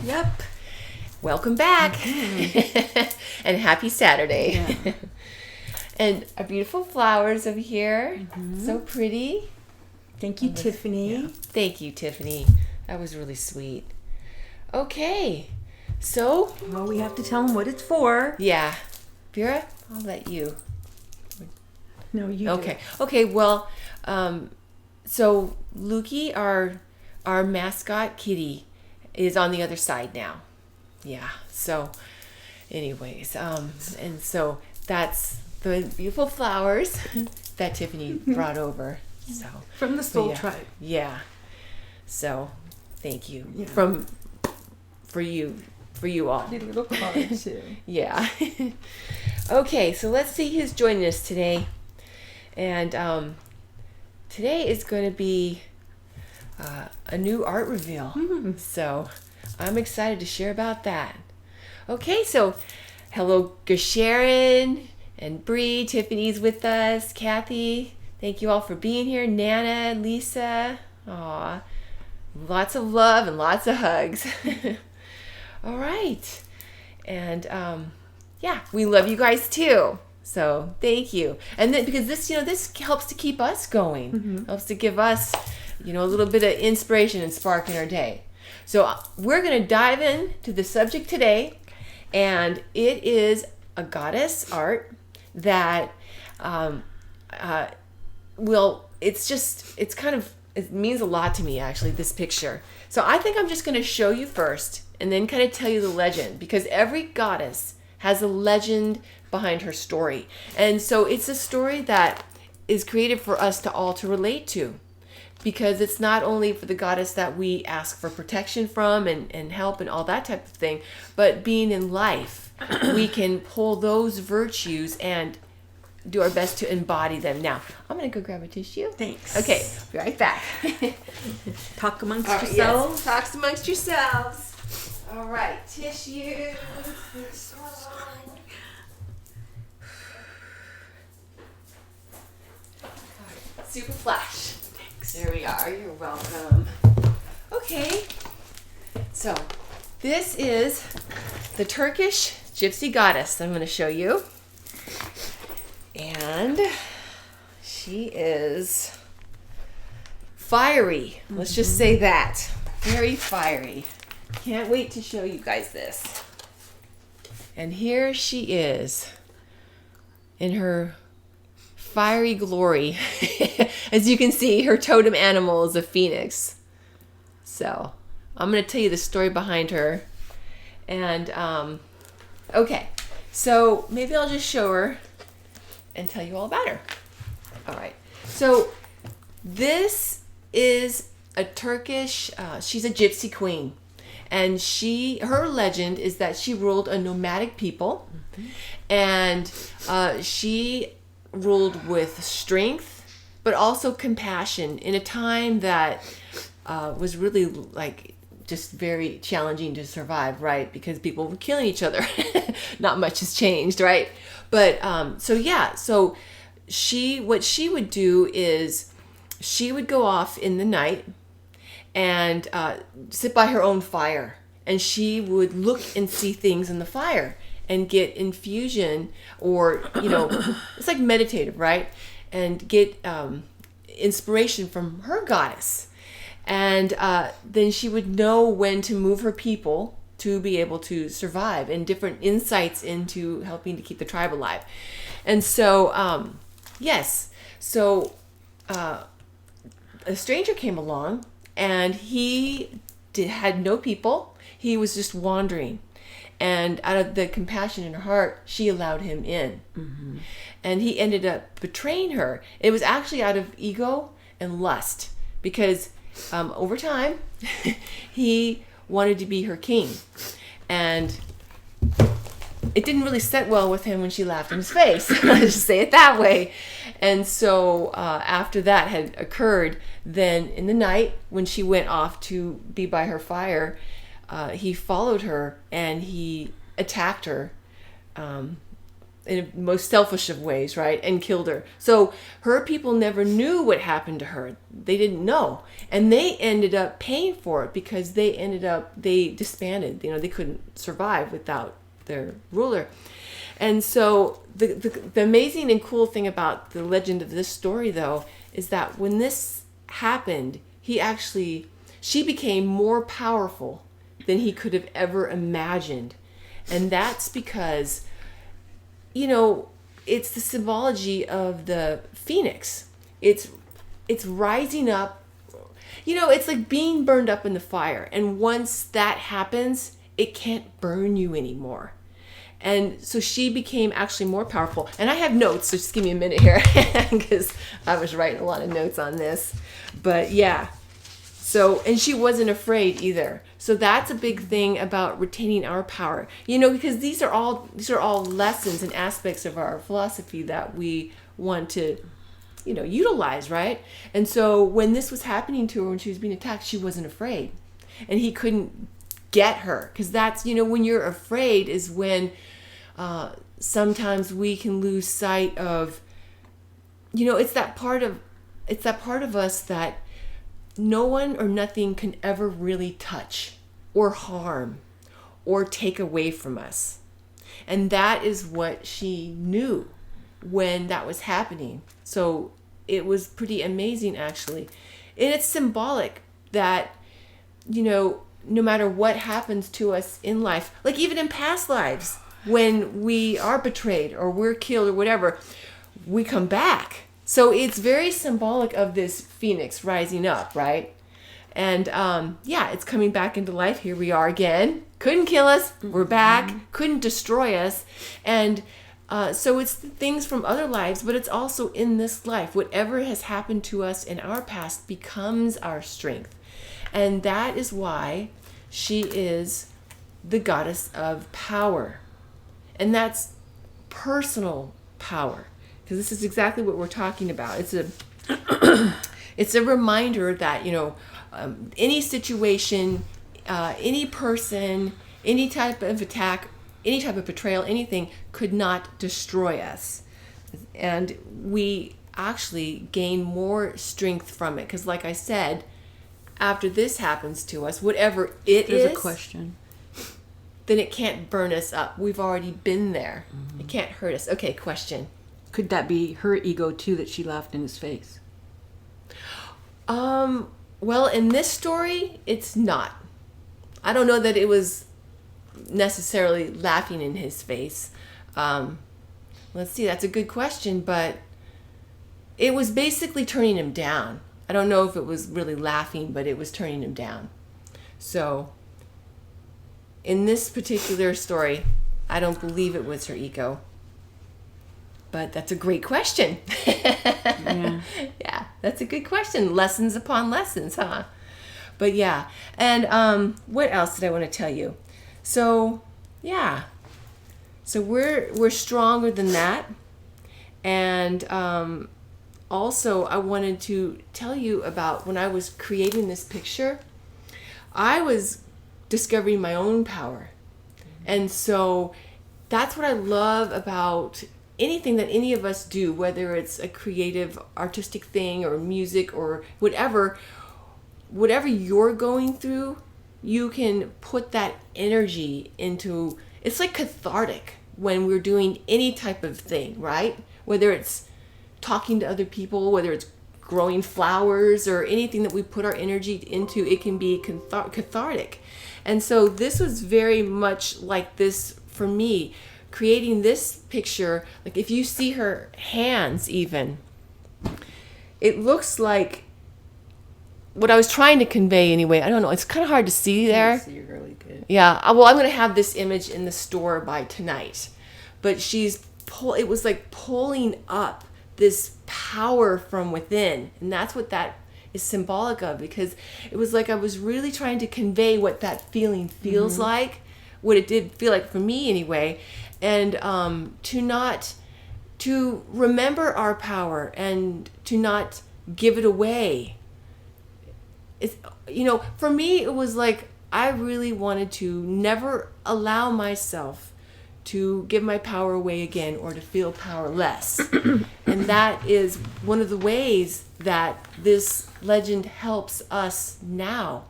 Yep. Welcome back. And happy Saturday. Yeah. And our beautiful flowers over here. So pretty. Thank you, Tiffany. Yeah. Thank you, Tiffany. That was really sweet. Okay. So, Well, we have to tell them what it's for. yeah. Vera, I'll let you. No, you Okay. Okay, well, so Lukey, our mascot kitty, is on the other side now. Yeah. So anyways, and so that's the beautiful flowers that Tiffany brought over. So From the Soul yeah. Tribe. Yeah. So thank you. Yeah. For you all. Did a little card too. Yeah. Okay, so let's see who's joining us today. And today is going to be a new art reveal. So I'm excited to share about that. Okay, so hello, Sharon and Bree. Tiffany's with us. Kathy, thank you all for being here. Nana, Lisa. Aw, lots of love and lots of hugs. All right. And yeah, we love you guys too. So thank you. And then because this helps to keep us going, helps to give us, a little bit of inspiration and spark in our day. So we're going to dive into the subject today, and it is a goddess art that, it means a lot to me, actually, this picture. So I think I'm just going to show you first and then kind of tell you the legend, because every goddess has a legend behind her story. And so it's a story that is created for us to all to relate to, because it's not only for the goddess that we ask for protection from and help and all that type of thing, but being in life, we can pull those virtues and do our best to embody them. Now, I'm going to go grab a tissue. Thanks. Okay, be right back. Talk amongst Yes, yourselves. talk amongst yourselves. All right, tissue. Super flash. Thanks. There we are. You're welcome. Okay. So, this is the Turkish Gypsy Goddess I'm going to show you. And she is fiery. Let's just say that. Very fiery. Can't wait to show you guys this. And here she is in her fiery glory. As you can see, her totem animal is a phoenix. So I'm going to tell you the story behind her. And okay, so maybe I'll just show her and tell you all about her. All right, so this is a Turkish, she's a gypsy queen. And her legend is that she ruled a nomadic people, and she ruled with strength, but also compassion in a time that was really just very challenging to survive, right? Because people were killing each other. Not much has changed, right? But so what she would do is she would go off in the night and sit by her own fire, and she would look and see things in the fire and get infusion, or it's like meditative, right? And get inspiration from her goddess, and then she would know when to move her people to be able to survive, and different insights into helping to keep the tribe alive. And so a stranger came along, and he had no people. He was just wandering. And out of the compassion in her heart, she allowed him in. And he ended up betraying her. It was actually out of ego and lust, because over time, he wanted to be her king. And it didn't really set well with him when she laughed in his face. Let's just say it that way. And so after that had occurred, then in the night when she went off to be by her fire, he followed her and he attacked her in the most selfish of ways, right? And killed her. So her people never knew what happened to her. They didn't know. And they ended up paying for it because they disbanded. They couldn't survive without their ruler. And so the amazing and cool thing about the legend of this story, though, is that when this happened, she became more powerful than he could have ever imagined. And that's because, it's the symbology of the phoenix. It's rising up. It's like being burned up in the fire. And once that happens, it can't burn you anymore. And so she became actually more powerful. And I have notes, so just give me a minute here because I was writing a lot of notes on this. But yeah. So, and she wasn't afraid either. So that's a big thing about retaining our power. Because these are all lessons and aspects of our philosophy that we want to, utilize, right? And so when this was happening to her, when she was being attacked, she wasn't afraid. And he couldn't get her, because that's, when you're afraid is when sometimes we can lose sight of, it's that part of us that no one or nothing can ever really touch or harm or take away from us. And that is what she knew when that was happening. So it was pretty amazing, actually. And it's symbolic that, no matter what happens to us in life, like even in past lives, when we are betrayed or we're killed or whatever, we come back. So it's very symbolic of this phoenix rising up, right? And it's coming back into life. Here we are again. Couldn't kill us. We're back. Couldn't destroy us. And so it's the things from other lives, but it's also in this life. Whatever has happened to us in our past becomes our strength. And that is why she is the goddess of power. And that's personal power. Because this is exactly what we're talking about. It's a reminder that, any situation, any person, any type of attack, any type of betrayal, anything could not destroy us. And we actually gain more strength from it. Because like I said, after this happens to us, whatever it is, there's a question. Then it can't burn us up. We've already been there. Mm-hmm. It can't hurt us. Okay, question. Could that be her ego too, that she laughed in his face? Well, in this story, it's not. I don't know that it was necessarily laughing in his face. Let's see, that's a good question, but it was basically turning him down. I don't know if it was really laughing, but it was turning him down. So, in this particular story, I don't believe it was her ego. But that's a great question. Yeah. Yeah, that's a good question. Lessons upon lessons, huh? But yeah. And what else did I want to tell you? So, yeah. So we're stronger than that. And also, I wanted to tell you about when I was creating this picture, I was discovering my own power. And so that's what I love about anything that any of us do, whether it's a creative, artistic thing or music or whatever you're going through, you can put that energy into, it's like cathartic when we're doing any type of thing, right? Whether it's talking to other people, whether it's growing flowers or anything that we put our energy into, it can be cathartic. And so this was very much like this for me. Creating this picture, like if you see her hands even, it looks like what I was trying to convey anyway. I don't know. It's kind of hard to see there. I see you really good. Yeah. Well, I'm going to have this image in the store by tonight. But it was like pulling up this power from within. And that's what that is symbolic of, because it was like I was really trying to convey what that feeling feels like, what it did feel like for me anyway. And to remember our power and to not give it away. It's, for me, it was like I really wanted to never allow myself to give my power away again or to feel powerless. And that is one of the ways that this legend helps us now.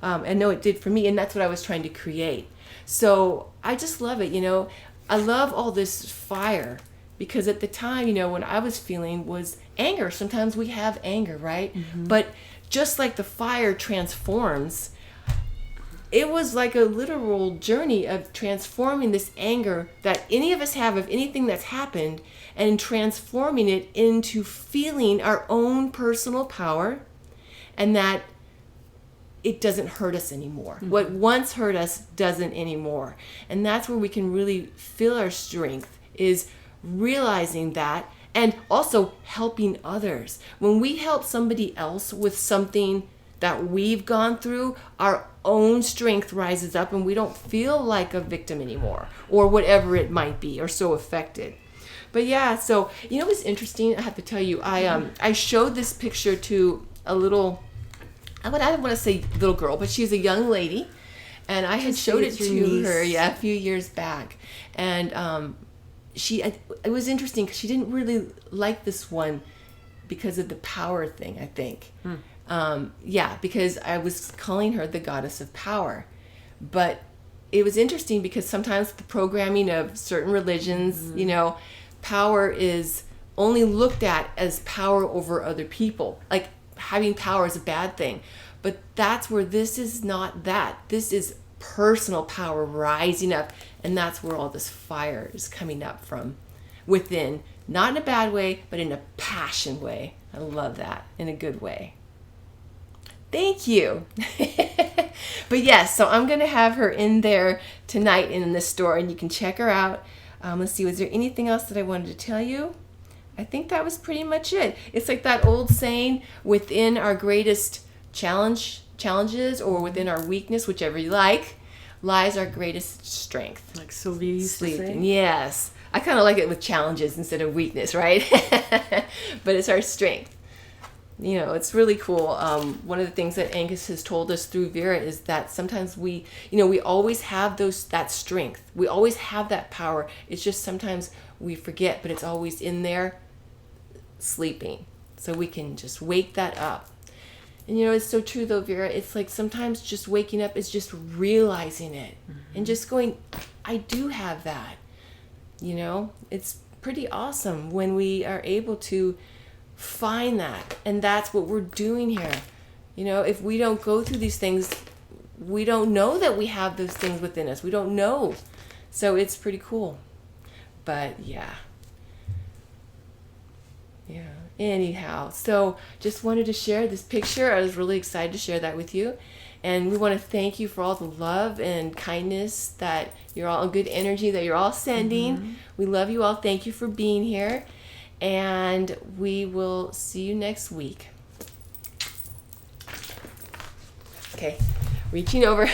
I know it did for me, and that's what I was trying to create. So I just love it, I love all this fire, because at the time, when I was feeling was anger. Sometimes we have anger, right? But just like the fire transforms, it was like a literal journey of transforming this anger that any of us have of anything that's happened, and transforming it into feeling our own personal power, and that it doesn't hurt us anymore. What once hurt us doesn't anymore. And that's where we can really feel our strength, is realizing that, and also helping others. When we help somebody else with something that we've gone through, our own strength rises up, and we don't feel like a victim anymore, or whatever it might be, or so affected. But yeah, so what's interesting, I have to tell you, I showed this picture to a little, I don't want to say little girl, but she's a young lady, and I had showed it to her a few years back, and it was interesting because she didn't really like this one because of the power thing, I think. Because I was calling her the goddess of power. But it was interesting because sometimes the programming of certain religions, power is only looked at as power over other people. Like having power is a bad thing. But that's where this is not that. This is personal power rising up. And that's where all this fire is coming up from within. Not in a bad way, but in a passion way. I love that. In a good way. Thank you. But yes, so I'm going to have her in there tonight in the store, and you can check her out. Let's see, was there anything else that I wanted to tell you? I think that was pretty much it. It's like that old saying, within our greatest challenges or within our weakness, whichever you like, lies our greatest strength. Like Sylvia used to say. Yes. I kind of like it with challenges instead of weakness, right? But it's our strength. It's really cool. One of the things that Angus has told us through Vera is that sometimes we always have that strength. We always have that power. It's just sometimes we forget, but it's always in there sleeping. So we can just wake that up. And it's so true though, Vera. It's like sometimes just waking up is just realizing it and just going, I do have that. It's pretty awesome when we are able to find that, and that's what we're doing here. If we don't go through these things, we don't know that we have those things within us. We don't know. So it's pretty cool. But yeah. Anyhow, so just wanted to share this picture. I was really excited to share that with you. And we want to thank you for all the love and kindness that you're all, good energy that you're all sending. We love you all. Thank you for being here. And we will see you next week. Okay, reaching over.